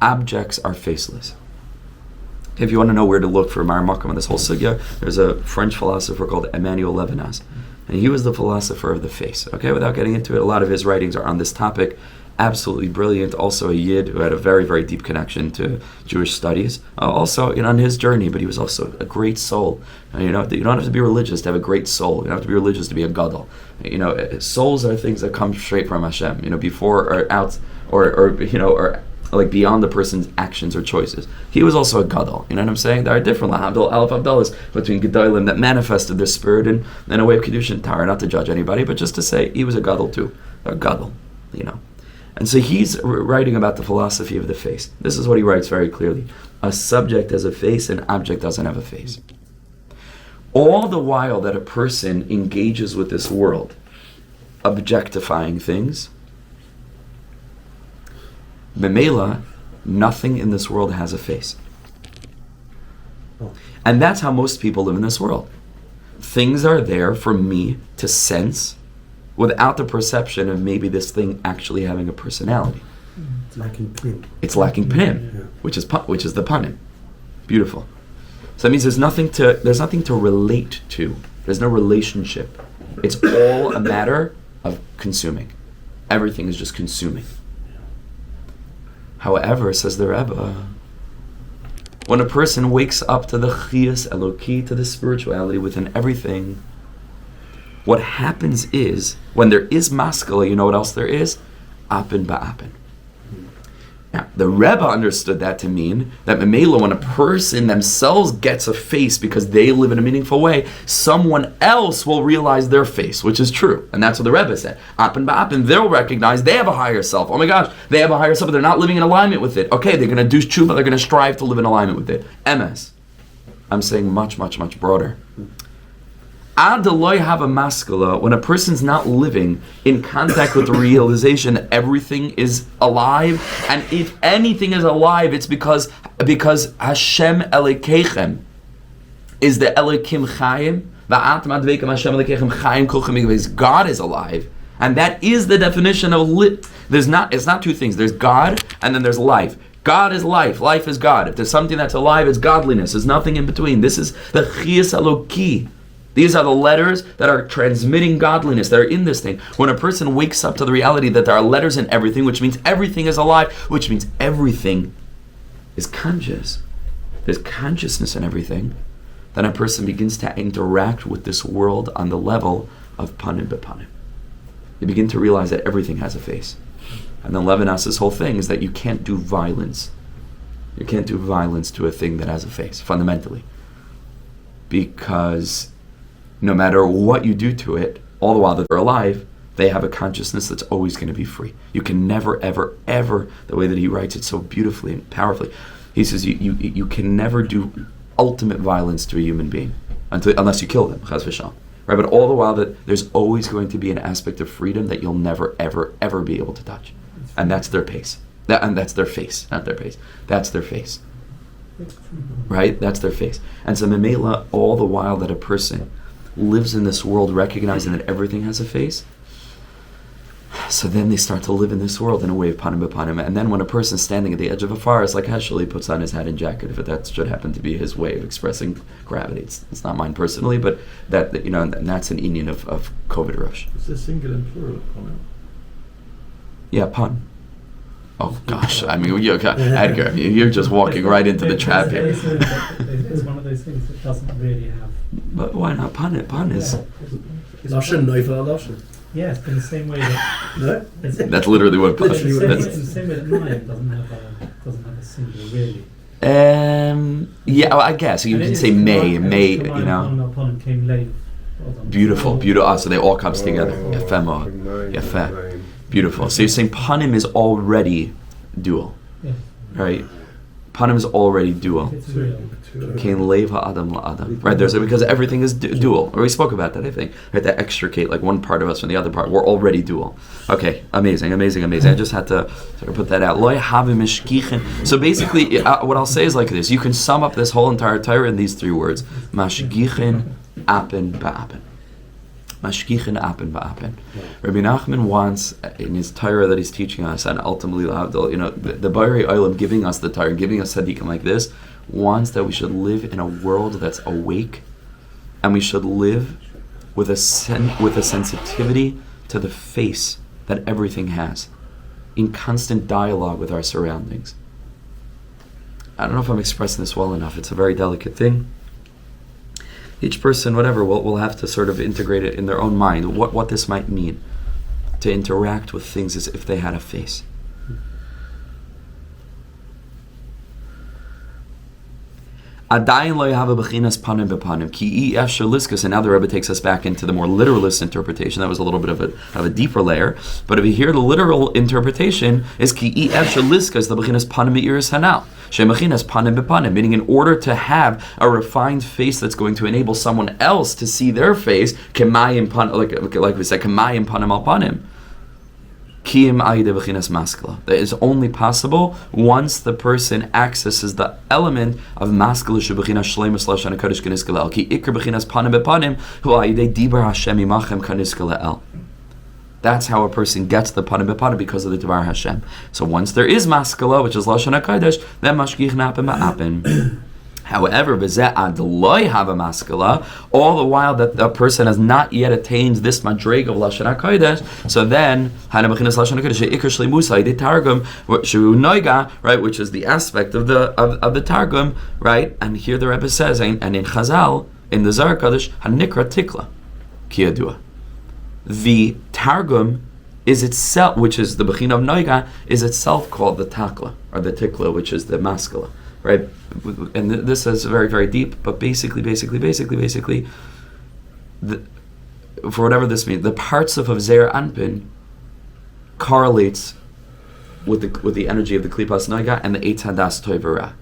Objects are faceless. If you want to know where to look for Mar Makam on this whole sugya, there's a French philosopher called Emmanuel Levinas, and he was the philosopher of the face. Okay, without getting into it, a lot of his writings are on this topic. Absolutely brilliant. Also a Yid who had a very, very deep connection to Jewish studies. Also, on his journey, but he was also a great soul. You don't have to be religious to have a great soul. You don't have to be religious to be a gadol. Souls are things that come straight from Hashem. Before or out, or like beyond the person's actions or choices. He was also a gadol. You know what I'm saying? There are different Aleph Abdallahs between gedolim that manifested their spirit in a way of kedushin Torah. Not to judge anybody, but just to say he was a gadol too. A gadol. And so he's writing about the philosophy of the face. This is what he writes very clearly. A subject has a face, an object doesn't have a face. All the while that a person engages with this world, objectifying things, B'meila, nothing in this world has a face. And that's how most people live in this world. Things are there for me to sense without the perception of maybe this thing actually having a personality. It's lacking pnim. It's lacking pnim, Yeah. which is the panim. Beautiful. So that means there's nothing to relate to. There's no relationship. It's all a matter of consuming. Everything is just consuming. However, says the Rebbe, when a person wakes up to the chiyas eloki, to the spirituality within everything, what happens is, when there is maskala, you know what else there is? Apen ba'apen. Now, the Rebbe understood that to mean that memela, when a person themselves gets a face because they live in a meaningful way, someone else will realize their face, which is true. And that's what the Rebbe said. Apen ba'apen, they'll recognize they have a higher self. Oh my gosh, they have a higher self, but they're not living in alignment with it. Okay, they're going to do tshuva, they're going to strive to live in alignment with it. MS. I'm saying much, much, much broader. Ad loy have a maskala, when a person's not living in contact with the realization that everything is alive, and if anything is alive, it's because Hashem Elokeichem is the Elokim Chaim. God is alive, and that is the definition of it's not two things. There's God, and then there's life. God is life. Life is God. If there's something that's alive, it's godliness. There's nothing in between. This is the Chiyas Eloki. These are the letters that are transmitting godliness. They're in this thing. When a person wakes up to the reality that there are letters in everything, which means everything is alive, which means everything is conscious. There's consciousness in everything. Then a person begins to interact with this world on the level of panim bepanim. You begin to realize that everything has a face. And then Levinas's whole thing is that you can't do violence. You can't do violence to a thing that has a face, fundamentally. Because no matter what you do to it, all the while that they're alive, they have a consciousness that's always going to be free. You can never, ever, ever, the way that he writes it so beautifully and powerfully, he says you can never do ultimate violence to a human being unless you kill them, chas v'shalom. Right? But all the while that there's always going to be an aspect of freedom that you'll never, ever, ever be able to touch. And that's their pace. And that's their face, not their pace. That's their face. Right? That's their face. And so Memela, all the while that a person lives in this world recognizing that everything has a face, so then they start to live in this world in a way of panim bepanim. And then when a person's standing at the edge of a forest, like Heschel, he puts on his hat and jacket, if that should happen to be his way of expressing gravity. It's not mine personally, but that and that's an inyan of Koved Rosh. It's a singular and plural panim. Yeah, pun. Oh gosh, I mean, Edgar, you're just walking right into the trap here. It's one of those things that doesn't really have. But why not pun it? Pun is... Lashon, neufel lashon. Yeah, it's in the same way that... No? That's literally what pun is. It's in the same way that Mayim doesn't have a singular, really. Yeah, well, I guess you can say may, you know. Upon came late. Beautiful. So they all comes together. Yafeh. Beautiful. So you're saying panim is already dual, right? Panim is already dual. It's real. Kain leva adam la adam. Right? Because everything is dual. Or we spoke about that, I think. Right? To extricate like one part of us from the other part. We're already dual. Okay. Amazing. I just had to sort of put that out. Loy havim mishkichin. So basically, what I'll say is like this. You can sum up this whole entire Torah in these three words: mashgichin, apen, ba'apen. Mashgichin, apen, ba'apen. Rabbi Nachman wants in his Torah that he's teaching us, and ultimately, the Bari Olam giving us the Torah, giving us tzaddikim like this, wants that we should live in a world that's awake, and we should live with a sensitivity to the face that everything has, in constant dialogue with our surroundings. I don't know if I'm expressing this well enough. It's a very delicate thing. Each person, whatever, will have to sort of integrate it in their own mind, what this might mean, to interact with things as if they had a face. Adayin lo yahava b'chinas panim bepanim ki efshar liskus. And now the Rebbe takes us back into the more literalist interpretation. That was a little bit of a deeper layer. But if you hear the literal interpretation, is ki efshar liskus the b'chinas panim be'iris hanal she'mechinas panim bepanim. Meaning, in order to have a refined face that's going to enable someone else to see their face, kemayim pan, like we said, kemayim panim al panim. That is only possible once the person accesses the element of maskala shebechinas shleimus lashon kodesh kaniskala el. Ki ikar bechinas panim bepanim hu ayidei dibar Hashem imachem kaniskala el. That's how a person gets the panim bepanim, because of the dibar Hashem. So once there is maskala, which is lashon kodesh, then mashgich napen ba'apen. However, b'zeh ad loy have a maskala, all the while that the person has not yet attained this madreg of lashon hakodesh. So then, hana b'chinas lashon hakodesh ikar shleimusa yidei targum shu noiga, right, which is the aspect of the targum, right. And here the Rebbe says, and in Chazal, in the Zohar Kodesh, hanikra tikla kiyadua. The targum is itself, which is the b'china of noiga, is itself called the takla or the tikla, which is the maskala. Right, and this is very, very deep, but basically, for whatever this means, the parts of Zeir Anpin correlates with the energy of the Klipas Noiga and the Eitz Hadas Toivara.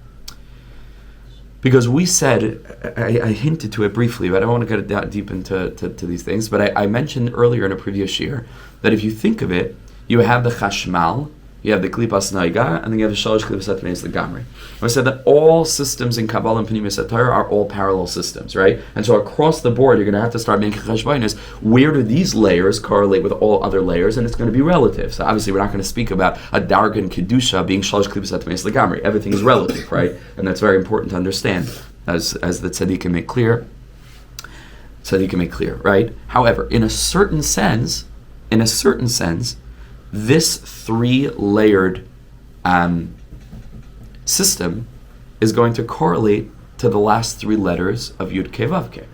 Because we said, I hinted to it briefly, but I don't want to get that deep into these things. But I mentioned earlier in a previous year that if you think of it, you have the chashmal, you have the klipas naiga, and then you have the shalosh klipas atmeis legamri. I said that all systems in Kabbalah and Pnimis Torah are all parallel systems, right? And so across the board, you're going to have to start making cheshbonos. Where do these layers correlate with all other layers? And it's going to be relative. So obviously, we're not going to speak about a dargan kedusha being shalosh klipas atmeis legamri. Everything is relative, right? And that's very important to understand, as the tzaddikim make clear. Right? However, in a certain sense, this three-layered system is going to correlate to the last three letters of Yud Kei Vav Kei,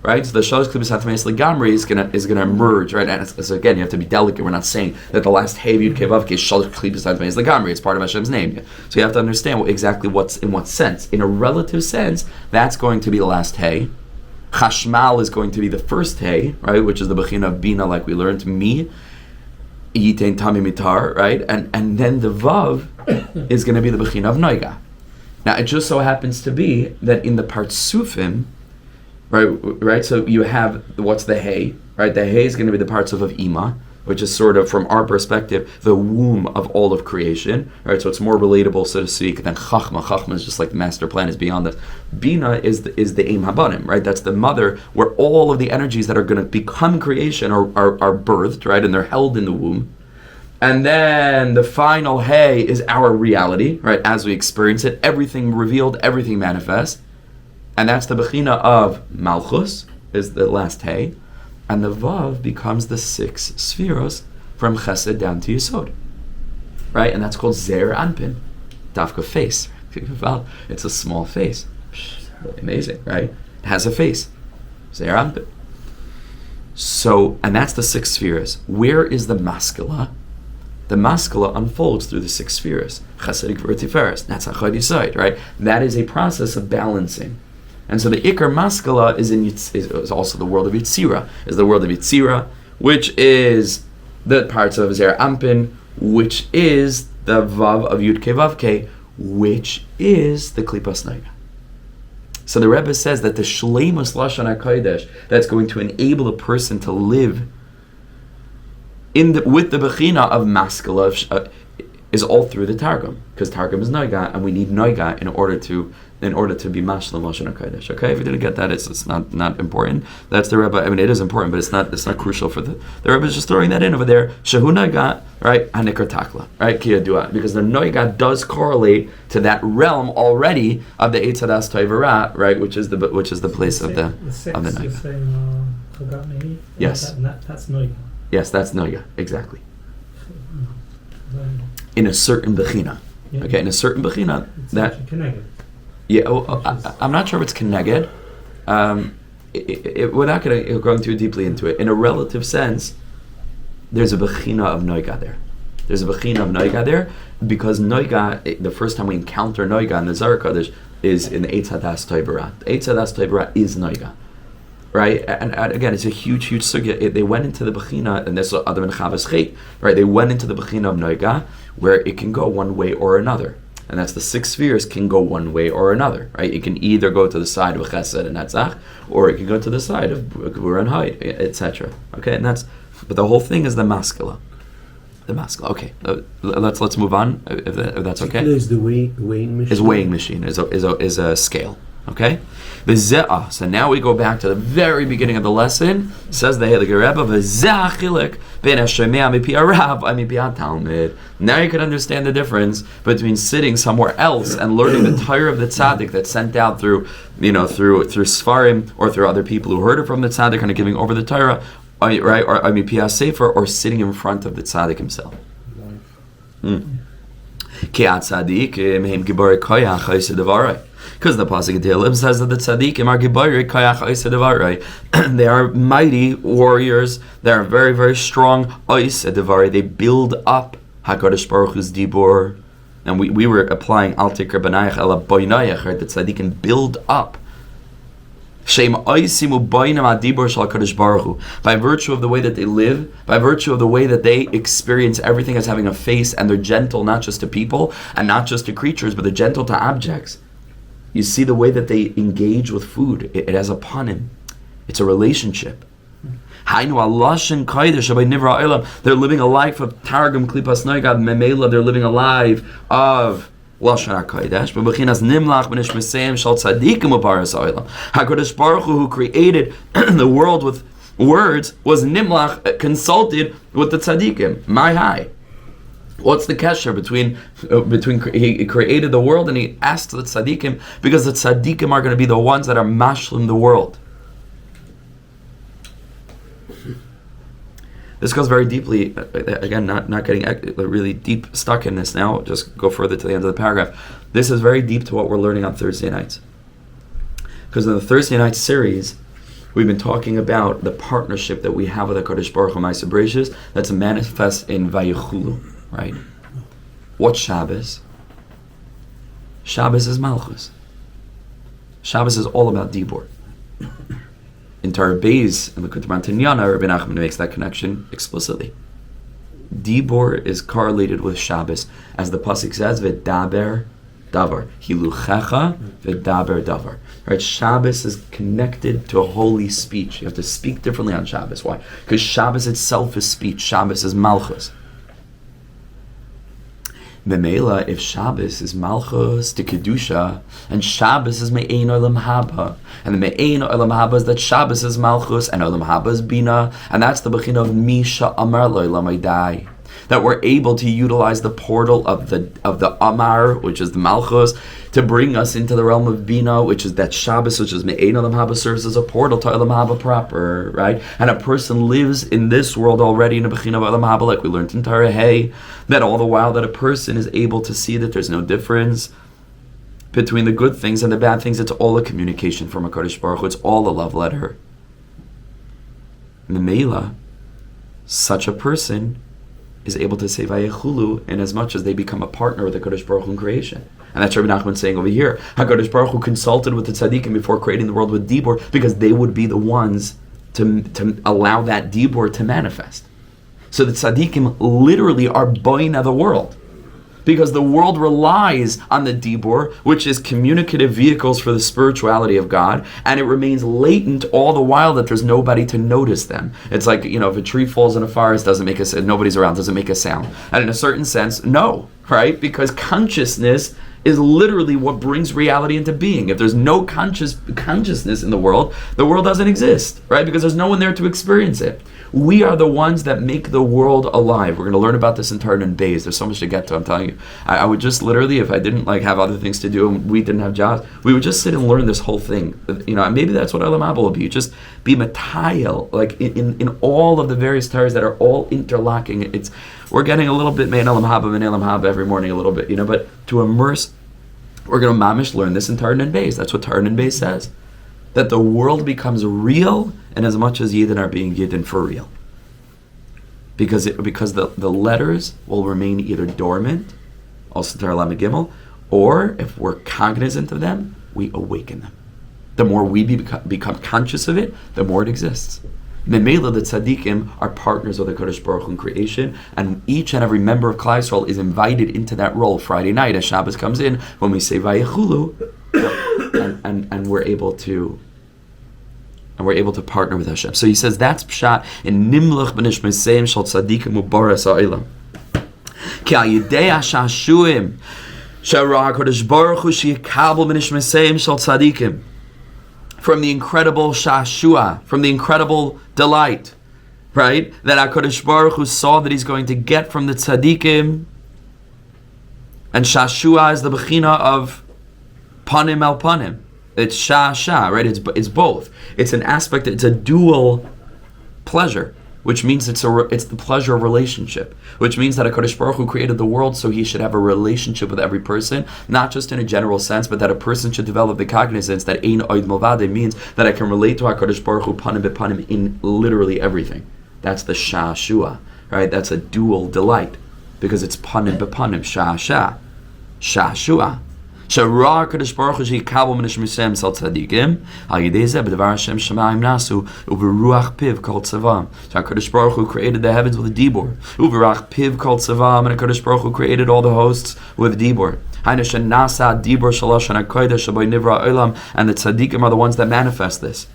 right? So the Shalosh Klibas Hatmeis Legamri is gonna emerge, right? And so again, you have to be delicate. We're not saying that the last Hey of Yud Kei Vav Kei is Shalosh Klibas Hatmeis Legamri. It's part of Hashem's name. So you have to understand exactly what's in what sense. In a relative sense, that's going to be the last Hey. Chashmal is going to be the first Hey, right? Which is the Bechina of Bina, like we learned. Mi. Yitain Tami Mitar, right? And then the Vav is going to be the Bechina of Noiga. Now, it just so happens to be that in the Partsufim, right? So you have, what's the Hey, right? The Hey is going to be the parts of Ima, which is sort of, from our perspective, the womb of all of creation, right? So it's more relatable, so to speak, than Chachma. Chachma is just like the master plan, is beyond this. Bina is the Im Habanim, right? That's the mother, where all of the energies that are going to become creation are birthed, right? And they're held in the womb. And then the final Hey is our reality, right? As we experience it, everything revealed, everything manifest. And that's the Bechina of Malchus, is the last Hey. And the Vav becomes the 6 spheros from Chesed down to Yesod, right? And that's called Zer Anpin, Dafka face. It's a small face. Amazing, right? It has a face. Zer Anpin. So, and that's the 6 spheres. Where is the maskala? The maskala unfolds through the 6 spheres. Chesed, Gvur, Tiferes. That's Achad Yesod, right? That is a process of balancing. And so the Ikar Maskala is also the world of Yitzira, which is the parts of Zer Ampin, which is the Vav of Yud Kei Vav Kei, which is the Klipas Naiga. So the Rebbe says that the Shleimus Lashon HaKodesh that's going to enable a person to live with the Bechina of Maskala is all through the Targum, because Targum is Noiga, and we need Noiga in order to be Mashlam Lashon HaKodesh. Okay, if you didn't get that, it's not important. That's the Rebbe. I mean, it is important, but it's not crucial for the Rebbe is just throwing that in over there. Shehu Noiga, right? Hanikar Takla, right? Kiyadua, because the Noiga does correlate to that realm already of the Eitz Hadas Toivara, right? Which is the place of the Noiga. Yes. That's Noiga. Yes, that's Noiga, exactly. In a certain Bechina. Yeah. Okay, in a certain Bechina. It's that connected. Yeah, I'm not sure if it's connected. We're not going too deeply into it. In a relative sense, there's a Bechina of Noiga there. Because Noiga, the first time we encounter Noiga in the Zohar Kodesh is in the Eitz Hadas Toivara. The Eitz Hadas Toivara is Noiga. Right, and again, it's a huge sugya. They went into the Bechina, and this is Adam and Chava's Chet, right? They went into the Bechina of Noiga, where it can go one way or another, and that's the 6 spheres can go one way or another, right? It can either go to the side of Chesed and Netzach, or it can go to the side of Gvura and Haid, etc. Okay, but the whole thing is the maskala. Okay, let's move on if that's okay. Is the weighing machine? Is weighing machine is a scale. Okay, so now we go back to the very beginning of the lesson. Says the Heilige Rebbe, now you can understand the difference between sitting somewhere else and learning the Torah of the tzaddik that's sent out through Sfarim or through other people who heard it from the tzaddik and are giving over the Torah, right? Or sefer, or sitting in front of the tzaddik himself. Because the pasuk in Tehillim says that the tzaddikim are gibayri kayach ois devarai. They are mighty warriors. They are very, very strong ois devarai. They build up Hakadosh Baruch Hu's dibur. And we were applying al tikar banayach ela boinayach, right? The tzaddikim build up. Shem oisimu boinam adibur shal Hakadosh Baruch Hu. By virtue of the way that they live, by virtue of the way that they experience everything as having a face, and they're gentle not just to people and not just to creatures, but they're gentle to objects. You see the way that they engage with food. It has a panim. It's a relationship. They're living a life of Targum Klipas Noigad Memela. They're living a life of Lashon HaKodesh. But Bechinas Nimlach B'Nishmeseim Shal Tzadikim U'Baras Ha'olam. HaKadosh Baruch Hu, who created the world with words, was Nimlach, consulted with the Tzadikim. My high. What's the kesher between he created the world and he asked the tzaddikim, because the tzaddikim are going to be the ones that are mashlim the world. This goes very deeply, again, not getting really deep stuck in this now, just go further to the end of the paragraph. This is very deep to what we're learning on Thursday nights. Because in the Thursday night series, we've been talking about the partnership that we have with the Kodesh Baruch Hu Ma'aseh Bereishis that's manifest in Vayichulu. Right? What's Shabbos? Shabbos is Malchus. Shabbos is all about Dibur. In Torah Beis and Likutei Moharan Amud, Rabbi Nachman makes that connection explicitly. Dibur is correlated with Shabbos, as the pasuk says, "V'daber davar hiluchecha v'daber davar." Right? Shabbos is connected to a holy speech. You have to speak differently on Shabbos. Why? Because Shabbos itself is speech. Shabbos is Malchus. Memela, if Shabbos is Malchus to Kedusha, and Shabbos is Me'ein Olam Haba, and the Me'ein Olam Haba is that Shabbos is Malchus, and Olam Haba is Bina, and that's the Bechina of Misha Amar Lo'olam Idai. That we're able to utilize the portal of the Amar, which is the Malchus, to bring us into the realm of Bina, which is that Shabbos, which is Me'ein Olam Haba, serves as a portal to Olam Haba proper, right? And a person lives in this world already in a Bechina of Olam Haba, like we learned in Torah Hey, that all the while that a person is able to see that there's no difference between the good things and the bad things. It's all a communication from a Kodesh Baruch Hu. It's all a love letter. Memela, such a person is able to say Vayechulu in as much as they become a partner with the Kodesh Baruch Hu in creation. And that's Rabbi Nachman saying over here, HaKadosh Baruch Hu consulted with the tzaddikim before creating the world with Dibur, because they would be the ones to allow that Dibur to manifest. So the tzaddikim literally are boina the world, because the world relies on the Dibur, which is communicative vehicles for the spirituality of God, and it remains latent all the while that there's nobody to notice them. It's like, if a tree falls in a forest, doesn't make a nobody's around, doesn't make a sound. And in a certain sense, no, right? Because consciousness is literally what brings reality into being. If there's no consciousness in the world doesn't exist, right? Because there's no one there to experience it. We are the ones that make the world alive. We're going to learn about this in Torah and Beis. There's so much to get to, I'm telling you. I would just literally, if I didn't have other things to do and we didn't have jobs, we would just sit and learn this whole thing. And maybe that's what Olam Haba will be. Just be matayel, like in all of the various Torahs that are all interlocking. We're getting a little bit Mein Olam Haba every morning a little bit, but to immerse, we're going to mamish learn this in Torah and Beis. That's what Torah and Beis says. That the world becomes real, and as much as Yidden are being Yidden for real. Because the letters will remain either dormant, also Torah Lamed Gimel, or if we're cognizant of them, we awaken them. The more we become conscious of it, the more it exists. Memela, the tzaddikim are partners of the Kodesh Baruch Hu in creation, and each and every member of Klal Yisrael is invited into that role. Friday night, as Shabbos comes in, when we say Vayechulu, and we're able to partner with Hashem. So he says that's pshat in Nimlach b'nishmeseim shal tzadikim u'baras ha'olam. Ki al yedei ha'sha'shuim she'ra HaKadosh Baruch Hu she'yikabel b'nishmeseim shal tzadikim. From the incredible shashua, from the incredible delight, right? That HaKadosh Baruch Hu saw that he's going to get from the tzadikim. And shashua is the bechina of panim el panim. It's sha, right? It's both. It's an aspect, it's a dual pleasure, which means it's the pleasure of relationship, which means that HaKadosh Baruch Hu created the world so he should have a relationship with every person, not just in a general sense, but that a person should develop the cognizance that ein oid milvade means that I can relate to HaKadosh Baruch Hu panim bepanim in literally everything. That's the shashua, right? That's a dual delight, because it's panim bepanim, shashua. Shara HaKadosh Baruch Hu she'yikabel min hashmisem sal tzadikim al yedei zeh b'devar Hashem shamayim nasu u'beruach piv kol tzavam. So HaKadosh Baruch Hu created the heavens with a dibur. U'berach piv kol tzavam, and HaKadosh Baruch Hu created all the hosts with dibur. And the tzaddikim are the ones that manifest this.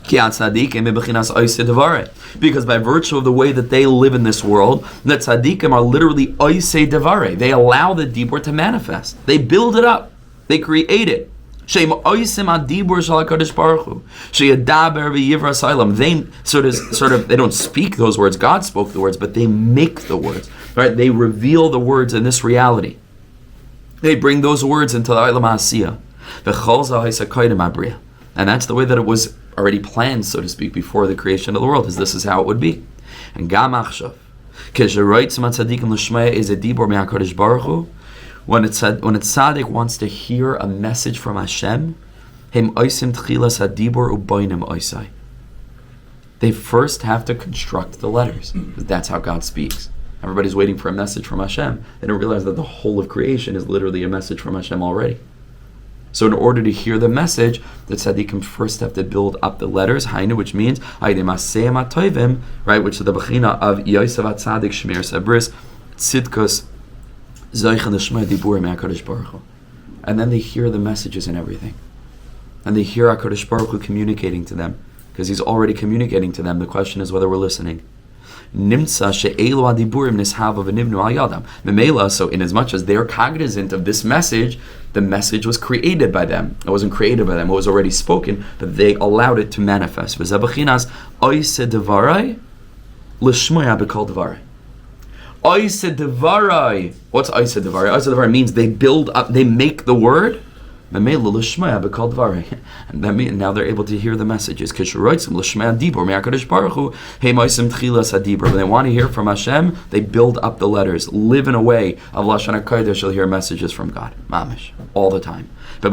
Because by virtue of the way that they live in this world, the tzaddikim are literally oisei devare. They allow the dibur to manifest. They build it up. They create it. They they don't speak those words. God spoke the words, but they make the words. Right? They reveal the words in this reality. They bring those words into the Olam HaAsiyah. And that's the way that it was already planned, so to speak, before the creation of the world. This is how it would be. And Gam Achshav, is a dibur me'HaKadosh Baruch Hu. When a tzaddik wants to hear a message from Hashem, they first have to construct the letters. That's how God speaks. Everybody's waiting for a message from Hashem. They don't realize that the whole of creation is literally a message from Hashem already. So in order to hear the message, the tzaddikim first have to build up the letters, hainu, which means, right, which is the bechina of Yosef HaTzadik Shmir Sabris, Tzidkus, Zoich and the Shema Dibur me'HaKadosh Baruch Hu. And then they hear the messages and everything. And they hear HaKadosh Baruch Hu communicating to them, because He's already communicating to them. The question is whether we're listening. Nimtza she'elu adiburim nishava v'nivnu al yadam. Memela, so in as much as they're cognizant of this message, the message was created by them. It wasn't created by them, it was already spoken, but they allowed it to manifest. V'zabachinas oise devarai l'shmoya b'kol devarai. Oise devarai. What's oise devarai? Oise devarai means they build up, they make the word. And that means now they're able to hear the messages. When they want to hear from Hashem, they build up the letters, live in a way of Lashon HaKodesh. You'll hear messages from God, mamish, all the time. Now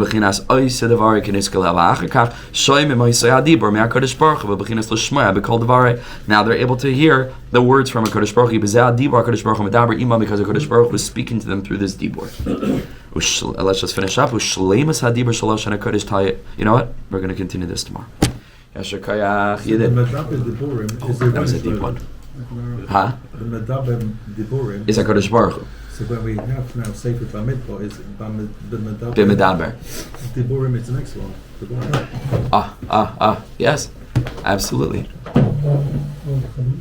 they're able to hear the words from HaKadosh Baruch Hu because HaKadosh Baruch Hu was speaking to them through this dibur. Let's just finish up. You know what? We're going to continue this tomorrow. That was a deep one. Huh? Is HaKadosh Baruch Hu. So when we have now sefer b'midbar is b'medaber. Diburim is the next one. Yes, absolutely.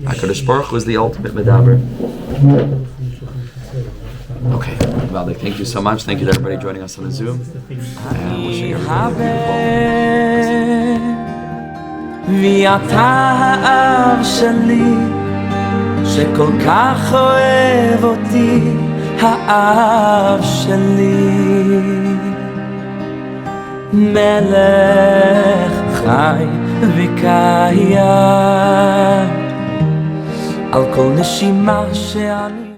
HaKadosh Baruch Hu is the ultimate medaber. Okay, well, thank you so much. Thank you to everybody joining us on the Zoom. And wishing everybody a beautiful